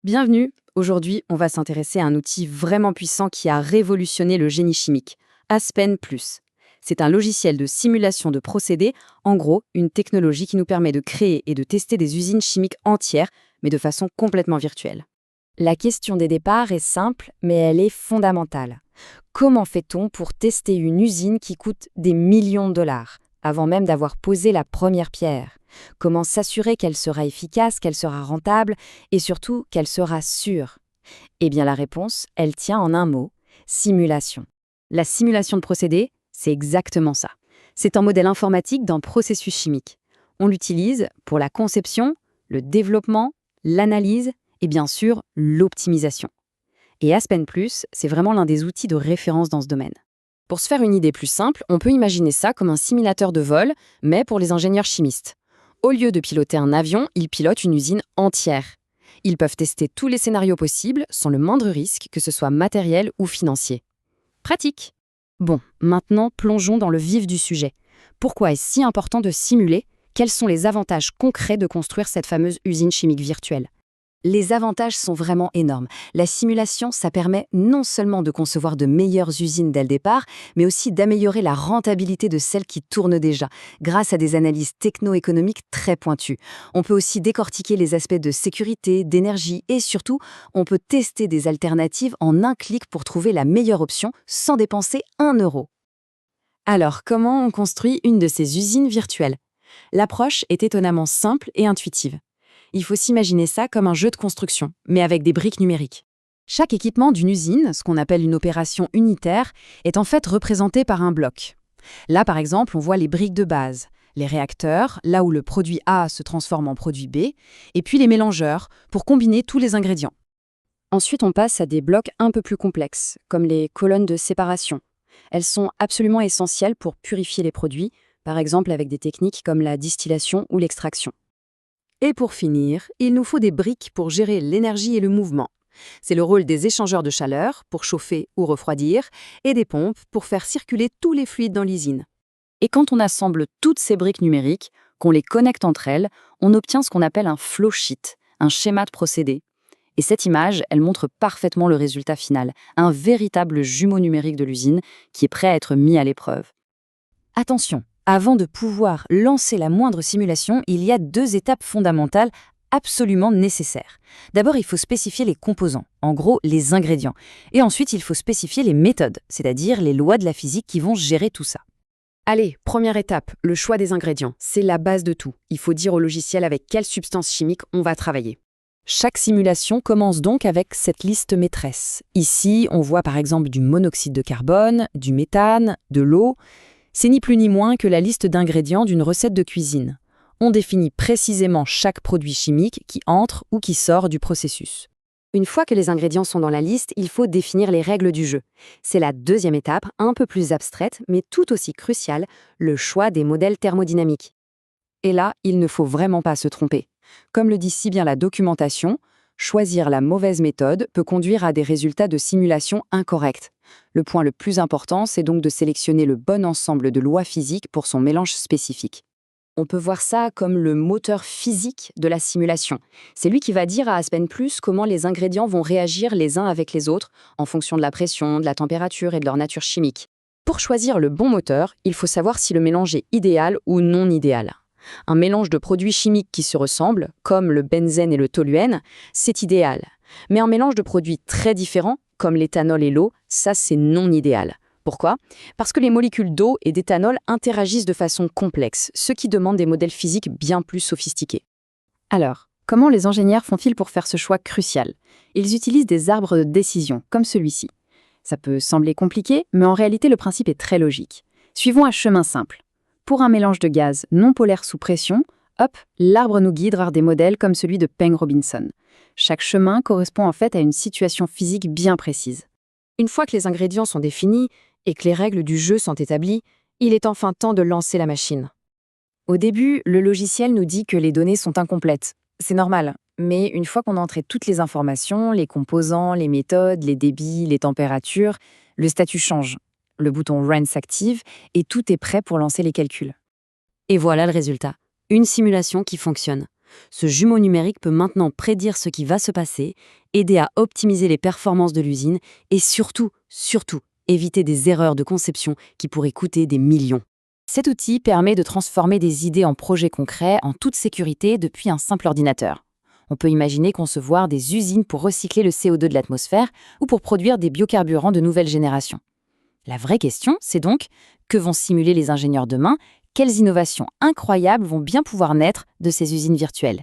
Bienvenue. Aujourd'hui, on va s'intéresser à un outil vraiment puissant qui a révolutionné le génie chimique, Aspen Plus. C'est un logiciel de simulation de procédés, en gros, une technologie qui nous permet de créer et de tester des usines chimiques entières, mais de façon complètement virtuelle. La question des départs est simple, mais elle est fondamentale. Comment fait-on pour tester une usine qui coûte des millions de dollars, avant même d'avoir posé la première pierre? Comment s'assurer qu'elle sera efficace, qu'elle sera rentable, et surtout qu'elle sera sûre? Eh bien la réponse, elle tient en un mot, simulation. La simulation de procédés, c'est exactement ça. C'est un modèle informatique d'un processus chimique. On l'utilise pour la conception, le développement, l'analyse et bien sûr l'optimisation. Et Aspen Plus, c'est vraiment l'un des outils de référence dans ce domaine. Pour se faire une idée plus simple, on peut imaginer ça comme un simulateur de vol, mais pour les ingénieurs chimistes. Au lieu de piloter un avion, ils pilotent une usine entière. Ils peuvent tester tous les scénarios possibles sans le moindre risque, que ce soit matériel ou financier. Pratique. Bon, maintenant plongeons dans le vif du sujet. Pourquoi est-ce si important de simuler? Quels sont les avantages concrets de construire cette fameuse usine chimique virtuelle? Les avantages sont vraiment énormes. La simulation, ça permet non seulement de concevoir de meilleures usines dès le départ, mais aussi d'améliorer la rentabilité de celles qui tournent déjà, grâce à des analyses techno-économiques très pointues. On peut aussi décortiquer les aspects de sécurité, d'énergie et surtout, on peut tester des alternatives en un clic pour trouver la meilleure option sans dépenser 1 euro. Alors, comment on construit une de ces usines virtuelles? L'approche est étonnamment simple et intuitive. Il faut s'imaginer ça comme un jeu de construction, mais avec des briques numériques. Chaque équipement d'une usine, ce qu'on appelle une opération unitaire, est en fait représenté par un bloc. Là, par exemple, on voit les briques de base, les réacteurs, là où le produit A se transforme en produit B, et puis les mélangeurs, pour combiner tous les ingrédients. Ensuite, on passe à des blocs un peu plus complexes, comme les colonnes de séparation. Elles sont absolument essentielles pour purifier les produits, par exemple avec des techniques comme la distillation ou l'extraction. Et pour finir, il nous faut des briques pour gérer l'énergie et le mouvement. C'est le rôle des échangeurs de chaleur pour chauffer ou refroidir et des pompes pour faire circuler tous les fluides dans l'usine. Et quand on assemble toutes ces briques numériques, qu'on les connecte entre elles, on obtient ce qu'on appelle un flow sheet, un schéma de procédé. Et cette image, elle montre parfaitement le résultat final, un véritable jumeau numérique de l'usine qui est prêt à être mis à l'épreuve. Attention! Avant de pouvoir lancer la moindre simulation, il y a 2 étapes fondamentales absolument nécessaires. D'abord, il faut spécifier les composants, en gros les ingrédients. Et ensuite, il faut spécifier les méthodes, c'est-à-dire les lois de la physique qui vont gérer tout ça. Allez, première étape, le choix des ingrédients. C'est la base de tout. Il faut dire au logiciel avec quelle substance chimique on va travailler. Chaque simulation commence donc avec cette liste maîtresse. Ici, on voit par exemple du monoxyde de carbone, du méthane, de l'eau. C'est ni plus ni moins que la liste d'ingrédients d'une recette de cuisine. On définit précisément chaque produit chimique qui entre ou qui sort du processus. Une fois que les ingrédients sont dans la liste, il faut définir les règles du jeu. C'est la deuxième étape, un peu plus abstraite, mais tout aussi cruciale, le choix des modèles thermodynamiques. Et là, il ne faut vraiment pas se tromper. Comme le dit si bien la documentation, choisir la mauvaise méthode peut conduire à des résultats de simulation incorrects. Le point le plus important, c'est donc de sélectionner le bon ensemble de lois physiques pour son mélange spécifique. On peut voir ça comme le moteur physique de la simulation. C'est lui qui va dire à Aspen Plus comment les ingrédients vont réagir les uns avec les autres en fonction de la pression, de la température et de leur nature chimique. Pour choisir le bon moteur, il faut savoir si le mélange est idéal ou non idéal. Un mélange de produits chimiques qui se ressemblent, comme le benzène et le toluène, c'est idéal. Mais un mélange de produits très différents, comme l'éthanol et l'eau, ça c'est non idéal. Pourquoi? Parce que les molécules d'eau et d'éthanol interagissent de façon complexe, ce qui demande des modèles physiques bien plus sophistiqués. Alors, comment les ingénieurs font-ils pour faire ce choix crucial? Ils utilisent des arbres de décision, comme celui-ci. Ça peut sembler compliqué, mais en réalité le principe est très logique. Suivons un chemin simple. Pour un mélange de gaz non polaire sous pression, hop, l'arbre nous guide vers des modèles comme celui de Peng-Robinson. Chaque chemin correspond en fait à une situation physique bien précise. Une fois que les ingrédients sont définis et que les règles du jeu sont établies, il est enfin temps de lancer la machine. Au début, le logiciel nous dit que les données sont incomplètes. C'est normal, mais une fois qu'on a entré toutes les informations, les composants, les méthodes, les débits, les températures, le statut change. Le bouton Run s'active et tout est prêt pour lancer les calculs. Et voilà le résultat. Une simulation qui fonctionne. Ce jumeau numérique peut maintenant prédire ce qui va se passer, aider à optimiser les performances de l'usine et surtout, éviter des erreurs de conception qui pourraient coûter des millions. Cet outil permet de transformer des idées en projets concrets en toute sécurité depuis un simple ordinateur. On peut imaginer concevoir des usines pour recycler le CO2 de l'atmosphère ou pour produire des biocarburants de nouvelle génération. La vraie question, c'est donc, que vont simuler les ingénieurs demain? Quelles innovations incroyables vont bien pouvoir naître de ces usines virtuelles?